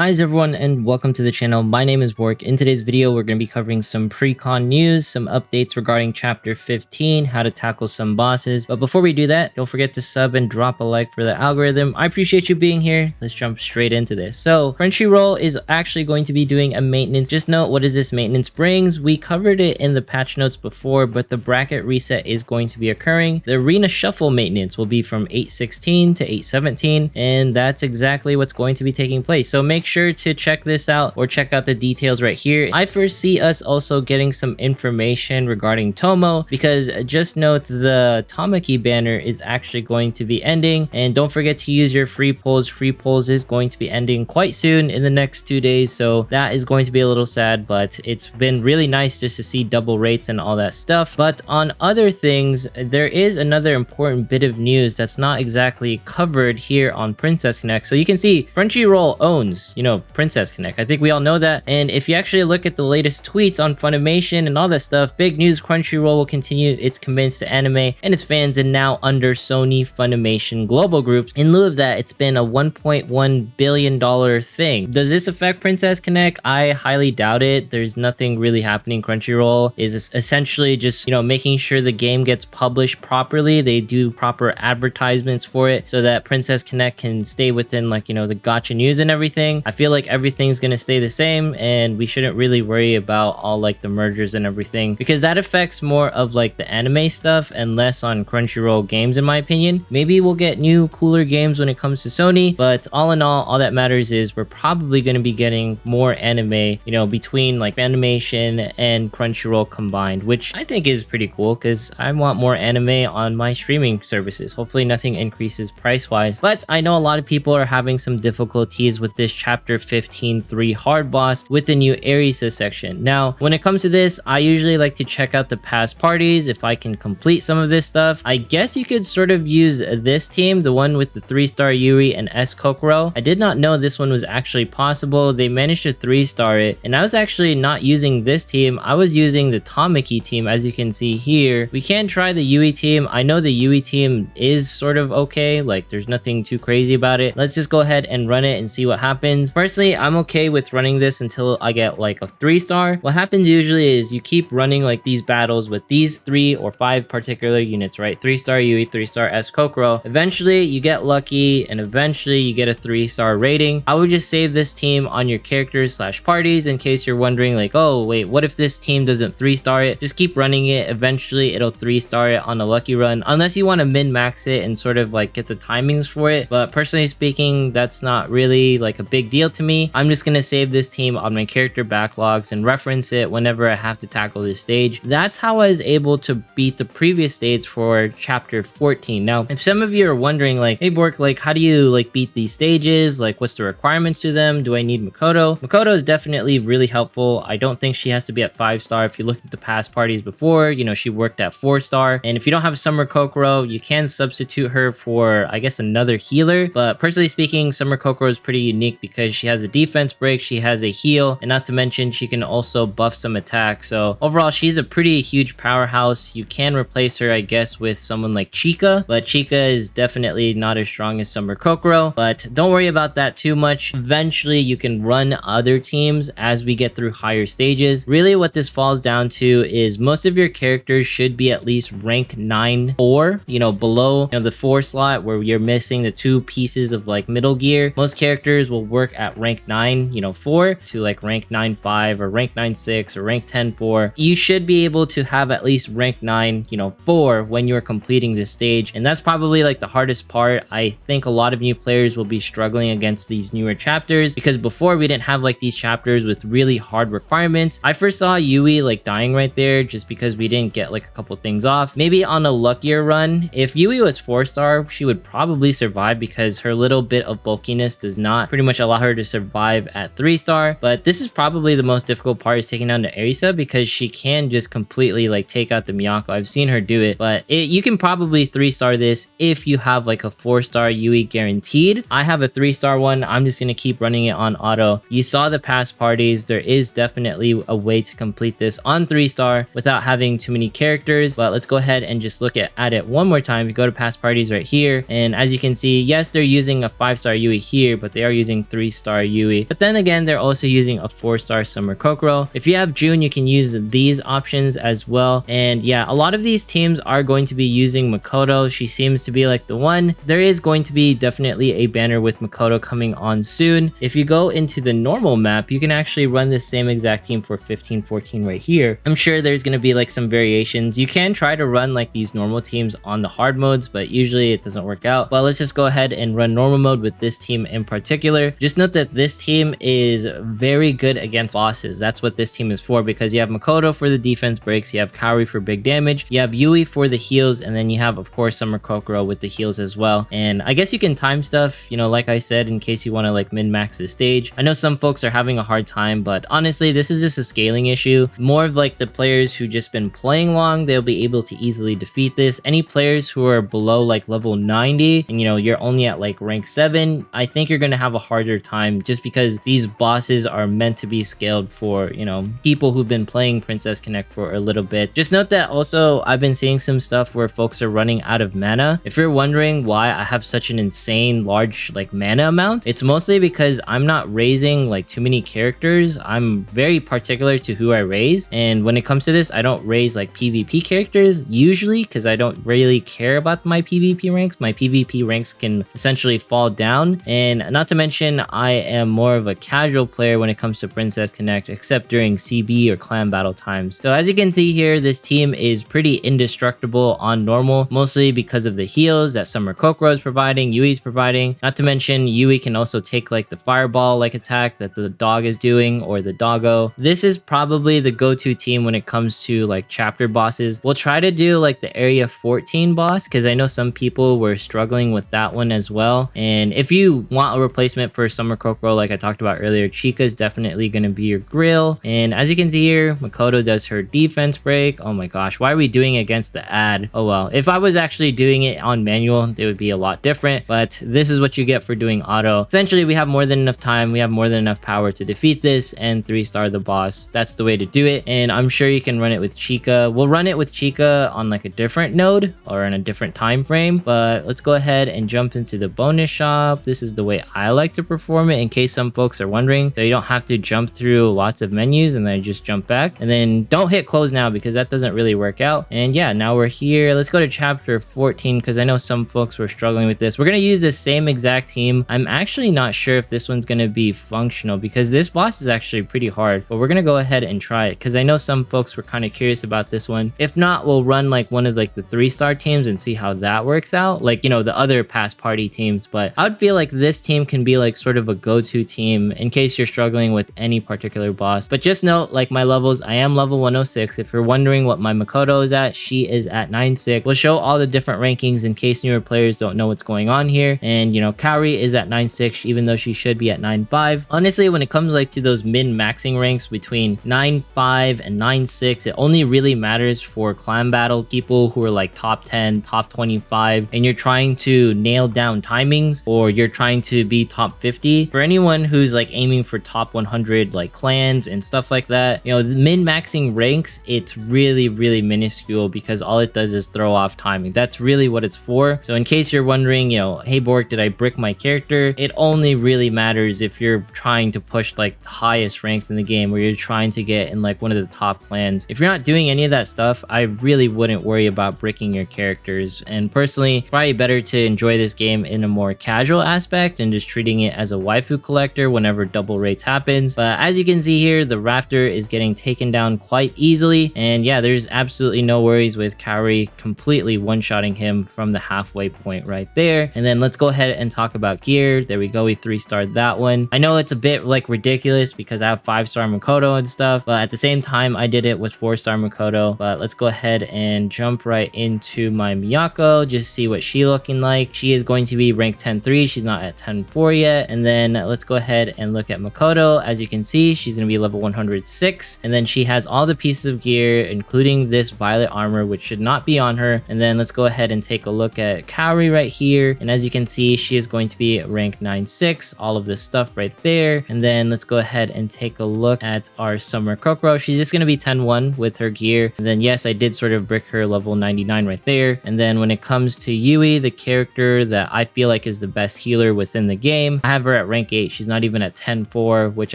Hi everyone and welcome to the channel. My name is Bork. In today's video, we're going to be covering some Priconne news, some updates regarding chapter 15, how to tackle some bosses. But before we do that, don't forget to sub and drop a like for the algorithm. I appreciate you being here. Let's jump straight into this. So Crunchyroll is actually going to be doing a maintenance. Just note, what does this maintenance brings? We covered it in the patch notes before, but the bracket reset is going to be occurring. The arena shuffle maintenance will be from 8.16 to 8.17, and that's exactly what's going to be taking place. So make sure to check this out or check out the details right here. I foresee us also getting some information regarding Tomo, because just note the Tamaki banner is actually going to be ending, and don't forget to use your free polls. Free polls is going to be ending quite soon in the next 2 days, so that is going to be a little sad, but it's been really nice just to see double rates and all that stuff. But on other things, there is another important bit of news that's not exactly covered here on Princess Connect. So you can see Crunchyroll owns, Princess Connect. I think we all know that. And if you actually look at the latest tweets on Funimation and all that stuff, big news, Crunchyroll will continue its commitments to anime and its fans, and now under Sony Funimation Global Groups. In lieu of that, it's been a $1.1 billion thing. Does this affect Princess Connect? I highly doubt it. There's nothing really happening. Crunchyroll is essentially just, making sure the game gets published properly. They do proper advertisements for it so that Princess Connect can stay within the gacha news and everything. I feel like everything's gonna stay the same, and we shouldn't really worry about all the mergers and everything, because that affects more of the anime stuff and less on Crunchyroll games, in my opinion. Maybe we'll get new cooler games when it comes to Sony, but all in all that matters is we're probably going to be getting more anime, between Funimation and Crunchyroll combined, which I think is pretty cool because I want more anime on my streaming services. Hopefully nothing increases price wise, but I know a lot of people are having some difficulties with this chapter 15.3 hard boss with the new Arisa section. Now, when it comes to this, I usually like to check out the past parties if I can complete some of this stuff. I guess you could sort of use this team, the one with the 3-star Yuri and S Kokoro. I did not know this one was actually possible. They managed to 3-star it, and I was actually not using this team. I was using the Tamaki team, as you can see here. We can try the Yui team. I know the Yui team is sort of okay, there's nothing too crazy about it. Let's just go ahead and run it and see what happens. Personally, I'm okay with running this until I get a 3-star. What happens usually is you keep running these battles with these 3 or 5 particular units, right? 3-star Yui, 3-star S Kokoro. Eventually you get lucky, and eventually you get a 3-star rating. I would just save this team on your characters / parties in case you're wondering oh wait, what if this team doesn't 3-star it? Just keep running it. Eventually it'll 3-star it on a lucky run, unless you want to min-max it and sort of get the timings for it. But personally speaking, that's not really a big deal to me. I'm just gonna save this team on my character backlogs and reference it whenever I have to tackle this stage. That's how I was able to beat the previous stage for chapter 14. Now, if some of you are wondering hey Bork, how do you beat these stages? What's the requirements to them? Do I need Makoto? Makoto is definitely really helpful. I don't think she has to be at 5-star. If you looked at the past parties before, she worked at 4-star. And if you don't have Summer Kokoro, you can substitute her for, I guess, another healer. But personally speaking, Summer Kokoro is pretty unique because she has a defense break, she has a heal, and not to mention she can also buff some attack. So overall, she's a pretty huge powerhouse. You can replace her, I guess, with someone like Chika, but Chika is definitely not as strong as Summer Kokoro. But don't worry about that too much. Eventually you can run other teams as we get through higher stages. Really what this falls down to is most of your characters should be at least rank 9 or below the 4 slot where you're missing the 2 pieces of middle gear. Most characters will work at rank 9 4 to rank 9.5 or rank 9.6 or rank 10.4. You should be able to have at least rank 9 4 when you're completing this stage, and that's probably the hardest part. I think a lot of new players will be struggling against these newer chapters, because before we didn't have these chapters with really hard requirements. I first saw Yui dying right there just because we didn't get a couple things off. Maybe on a luckier run, if Yui was 4-star, she would probably survive because her little bit of bulkiness does not pretty much allow her to survive at 3-star. But this is probably the most difficult part, is taking down the Arisa, because she can just completely take out the Miyako. I've seen her do it, but you can probably 3-star this if you have a 4-star Yui guaranteed. I have a 3-star one. I'm just gonna keep running it on auto. You saw the past parties. There is definitely a way to complete this on 3-star without having too many characters. But let's go ahead and just look at it one more time. You go to past parties right here, and as you can see, yes, they're using a 5-star Yui here, but they are using 3 3-star Yui. But then again, they're also using a 4-star Summer Kokoro. If you have June, you can use these options as well. And yeah, a lot of these teams are going to be using Makoto. She seems to be like the one. There is going to be definitely a banner with Makoto coming on soon. If you go into the normal map, you can actually run the same exact team for 15-14 right here. I'm sure there's going to be like some variations. You can try to run like these normal teams on the hard modes, but usually it doesn't work out. But let's just go ahead and run normal mode with this team in particular. Just note that this team is very good against bosses. That's what this team is for, because you have Makoto for the defense breaks, you have Kaori for big damage, you have Yui for the heals, and then you have, of course, Summer Kokoro with the heals as well. And I guess you can time stuff, you know, like I said, in case you want to like min-max this stage. I know some folks are having a hard time, but honestly, this is just a scaling issue. More of like the players who just been playing long, they'll be able to easily defeat this. Any players who are below like level 90 and, you know, you're only at like rank 7, I think you're going to have a harder time, just because these bosses are meant to be scaled for, you know, people who've been playing Princess Connect for a little bit. Just note that also I've been seeing some stuff where folks are running out of mana. If you're wondering why I have such an insane large like mana amount, it's mostly because I'm not raising like too many characters. I'm very particular to who I raise, and when it comes to this, I don't raise like PvP characters usually, because I don't really care about my PvP ranks. My PvP ranks can essentially fall down, and not to mention I am more of a casual player when it comes to Princess Connect, except during CB or clan battle times. So as you can see here, this team is pretty indestructible on normal, mostly because of the heals that Summer Kokoro is providing, Yui's providing. Not to mention Yui can also take like the fireball like attack that the dog is doing, or the doggo. This is probably the go-to team when it comes to like chapter bosses. We'll try to do like the area 14 boss, because I know some people were struggling with that one as well. And if you want a replacement for Summer Kokoro, like I talked about earlier, Chika is definitely going to be your grill. And as you can see here, Makoto does her defense break. Oh my gosh, why are we doing it against the ad? Oh well, if I was actually doing it on manual, it would be a lot different, but this is what you get for doing auto. Essentially, we have more than enough time, we have more than enough power to defeat this and 3-star the boss. That's the way to do it, and I'm sure you can run it with Chika. We'll run it with Chika on like a different node or in a different time frame, but let's go ahead and jump into the bonus shop. This is the way I like to perform it, in case some folks are wondering, so you don't have to jump through lots of menus and then just jump back. And then don't hit close now, because that doesn't really work out. And yeah, now we're here. Let's go to chapter 14, because I know some folks were struggling with this. We're going to use the same exact team. I'm actually not sure if this one's going to be functional, because this boss is actually pretty hard, but we're going to go ahead and try it, because I know some folks were kind of curious about this one. If not, we'll run like one of like the 3-star teams and see how that works out, like, you know, the other past party teams. But I would feel like this team can be like sort of a go-to team in case you're struggling with any particular boss. But just note, like my levels, I am level 106. If you're wondering what my Makoto is at, she is at 96. We'll show all the different rankings in case newer players don't know what's going on here. And you know, Kaori is at 96, even though she should be at 95. Honestly, when it comes like to those min-maxing ranks between 9.5 and 9.6, it only really matters for clan battle people who are like top 10, top 25, and you're trying to nail down timings, or you're trying to be top 50. For anyone who's like aiming for top 100 like clans and stuff like that, you know, the min-maxing ranks, it's really minuscule, because all it does is throw off timing. That's really what it's for. So in case you're wondering, you know, hey Bork, did I brick my character? It only really matters if you're trying to push like the highest ranks in the game, where you're trying to get in like one of the top clans. If you're not doing any of that stuff, I really wouldn't worry about bricking your characters. And personally, probably better to enjoy this game in a more casual aspect and just treating it as a waifu collector whenever double rates happens. But as you can see here, the raptor is getting taken down quite easily, and yeah, there's absolutely no worries with Kaori completely one-shotting him from the halfway point right there. And then let's go ahead and talk about gear. There we go, we 3-starred that one. I know it's a bit like ridiculous because I have 5-star Makoto and stuff, but at the same time I did it with 4-star Makoto. But let's go ahead and jump right into my Miyako, just see what she's looking like. She is going to be rank 10-3, she's not at 10-4 yet. And then let's go ahead and look at Makoto. As you can see, she's going to be level 106, and then she has all the pieces of gear, including this violet armor, which should not be on her. And then let's go ahead and take a look at Kaori right here, and as you can see, she is going to be rank 9-6, all of this stuff right there. And then let's go ahead and take a look at our Summer Kokoro. She's just going to be 10-1 with her gear. And then yes, I did sort of brick her level 99 right there. And then when it comes to Yui, the character that I feel like is the best healer within the game, I have her at rank 8. She's not even at 10-4, which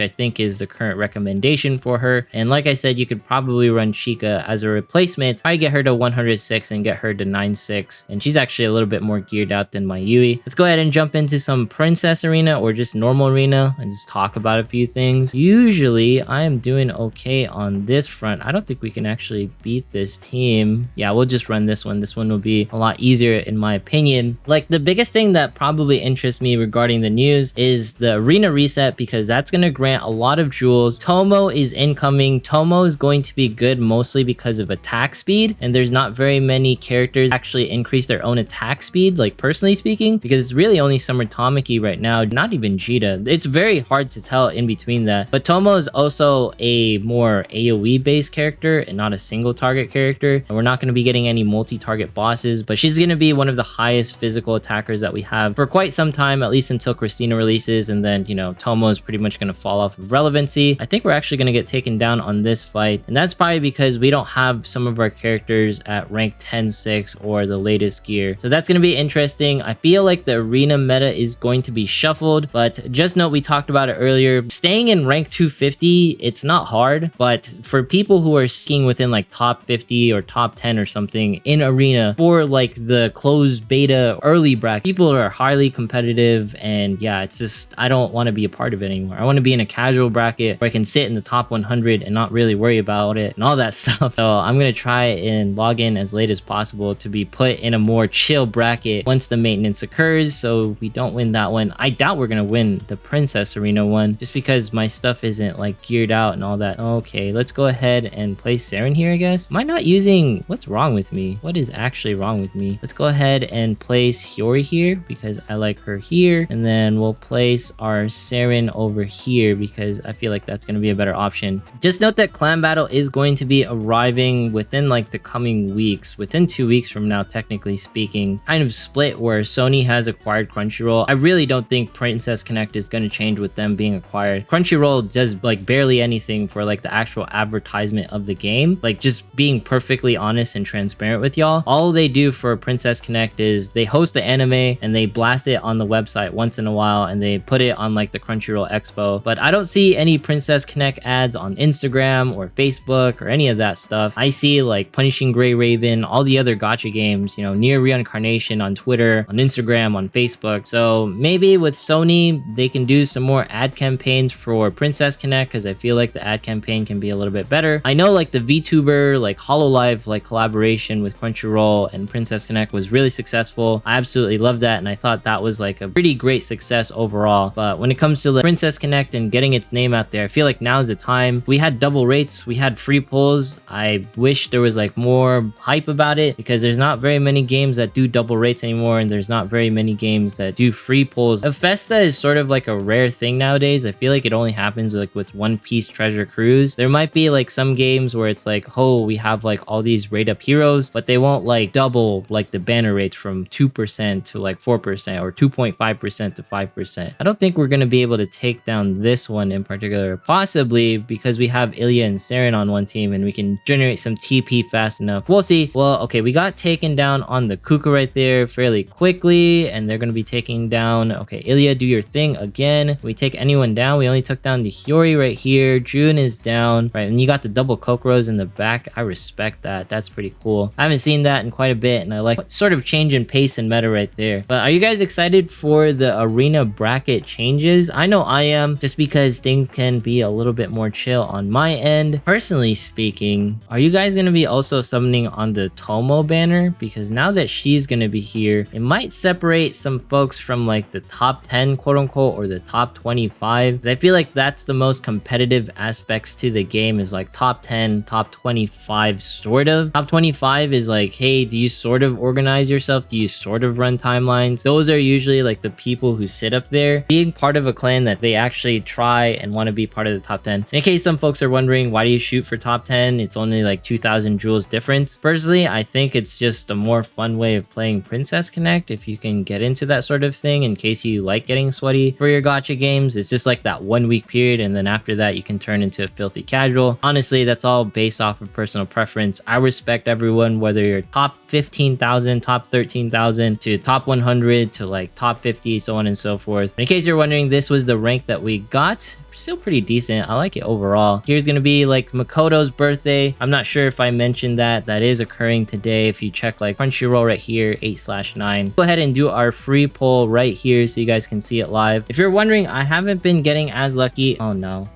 I think is the current recommendation for her. And like I said, you could probably run Chica as a replacement. Probably get her to 106 and get her to 9-6. And she's actually a little bit more geared out than my Yui. Let's go ahead and jump into some Princess Arena or just normal arena and just talk about a few things. Usually, I am doing okay on this front. I don't think we can actually beat this team. Yeah, we'll just run this one. This one will be a lot easier in my opinion. Like, the biggest thing that probably interests me regarding the news is the arena reset, because that's going to grant a lot of jewels. Tomo is incoming. Tomo is going to be good mostly because of attack speed, and there's not very many characters actually increase their own attack speed, like personally speaking, because it's really only Summer Tamaki right now, not even Jita. It's very hard to tell in between that. But Tomo is also a more AoE based character and not a single target character. And we're not going to be getting any multi-target bosses, but she's going to be one of the highest physical attackers that we have for quite some time, at least until Christina releases, and then, you know, Tomo is pretty much going to fall off of relevancy. I think we're actually going to get taken down on this fight, and that's probably because we don't have some of our characters at rank 10-6 or the latest gear. So that's going to be interesting. I feel like the arena meta is going to be shuffled, but just note, we talked about it earlier, staying in rank 250, it's not hard, but for people who are skiing within like top 50 or top 10 or something in arena for like the closed beta early bracket, people are highly competitive, and yeah, it's just, I don't want to be a part of it anymore. I want to be in a casual bracket where I can sit in the top 100 and not really worry about it and all that stuff. So I'm going to try and log in as late as possible to be put in a more chill bracket once the maintenance occurs, so we don't win that one. I doubt we're going to win the Princess Arena one, just because my stuff isn't like geared out and all that. Okay, let's go ahead and play Saren here, I guess. Am I not using... What's wrong with me? What is actually wrong with me? Let's go ahead and place Hiyori here because I like her here, and then we'll place our Saren over here because I feel like that's going to be a better option. Just note that Clan Battle is going to be arriving within like the coming weeks, within 2 weeks from now, technically speaking. Kind of split where Sony has acquired Crunchyroll. I really don't think Princess Connect is going to change with them being acquired. Crunchyroll does like barely anything for like the actual advertisement of the game. Like, just being perfectly honest and transparent with y'all, all they do for Princess Connect is they host the anime and they blast it on the website once in a while and they put it on like the Crunchyroll Expo. But I don't see any Princess Connect ads on Instagram or Facebook or any of that stuff. I see like Punishing Gray Raven, all the other gacha games, you know, Near Reincarnation on Twitter, on Instagram, on Facebook. So maybe with Sony, they can do some more ad campaigns for Princess Connect, because I feel like the ad campaign can be a little bit better. I know like the VTuber, like HoloLive, like collaboration with Crunchyroll and Princess Connect was really successful. I absolutely love that, and I thought that was like a pretty great success overall. But when it comes to the Princess Connect and getting its name out there, I feel like now's the time. We had double rates, we had free pulls. I wish there was like more hype about it, because there's not very many games that do double rates anymore, and there's not very many games that do free pulls. A Festa is sort of like a rare thing nowadays. I feel like it only happens like with One Piece Treasure Cruise. There might be like some games where it's like, oh, we have like all these rate up heroes, but they won't like double like the banner rates from 2% to like 4% or 2.5% to 5%. I don't think we're going to be able to take down this one in particular, possibly because we have Ilya and Saren on one team and we can generate some TP fast enough. We'll see. Well, okay, we got taken down on the Kuka right there fairly quickly, and they're going to be taking down, okay, Ilya, do your thing again. Can we take anyone down? We only took down the Hiyori right here. June is down, right? And you got the double Kokoro's in the back. I respect that. That's pretty cool. I haven't seen that in quite a bit, and I like what sort of change in pace and meta right there. But are you guys excited for the arena bracket changes? I know I am, just because things can be a little bit more chill on my end. Personally speaking, are you guys going to be also summoning on the Tomo banner? Because now that she's going to be here, it might separate some folks from like the top 10 quote unquote or the top 25. I feel like that's the most competitive aspects to the game, is like top 10, top 25 sort of. Top 25 is like, hey, do you sort of organize yourself? Do you sort of run timelines? Those are usually like the people who sit up there, being part of a clan that they actually try and want to be part of the top 10. In case some folks are wondering, why do you shoot for top 10? It's only like 2,000 jewels difference. Personally, I think it's just a more fun way of playing Princess Connect if you can get into that sort of thing, in case you like getting sweaty for your gacha games. It's just like that 1 week period, and then after that you can turn into a filthy casual. Honestly, that's all based off of personal preference. I respect everyone, whether you're top 15,000, top 13,000 to top 100 to like top 50, so on and so forth. In case you're wondering, this was the rank that we got. Still pretty decent. I like it overall. Here's gonna be like Makoto's birthday. I'm not sure if I mentioned that. That is occurring today. If you check like Crunchyroll right here, 8/9. Go ahead and do our free poll right here so you guys can see it live. If you're wondering, I haven't been getting as lucky. Oh no.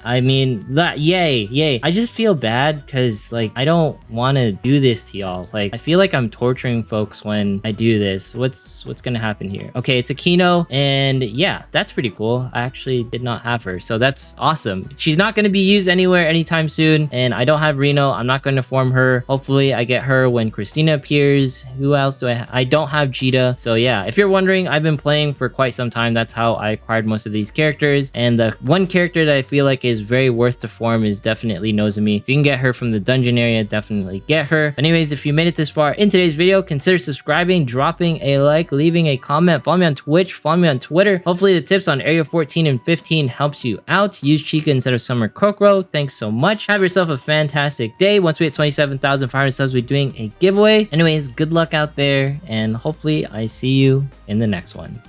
I mean, yay. I just feel bad because like I don't want to do this to y'all. Like I feel like I'm torturing folks when I do this. What's gonna happen here? Okay, it's Akino, and yeah, that's pretty cool. I actually did not have her, so that's awesome. She's not gonna be used anywhere anytime soon, and I don't have Reno. I'm not gonna form her. Hopefully I get her when Christina appears. Who else do I have? I don't have Jita. So yeah, if you're wondering, I've been playing for quite some time. That's how I acquired most of these characters, and the one character that I feel like is very worth to form is definitely Nozomi. If you can get her from the dungeon area, definitely get her. Anyways, if you made it this far in today's video, consider subscribing, dropping a like, leaving a comment, follow me on Twitch, follow me on Twitter. Hopefully the tips on Area 14 and 15 helps you out. Use Chica instead of Summer Kokoro. Thanks so much. Have yourself a fantastic day. Once we hit 27,500 subs, we're doing a giveaway. Anyways, good luck out there, and hopefully I see you in the next one.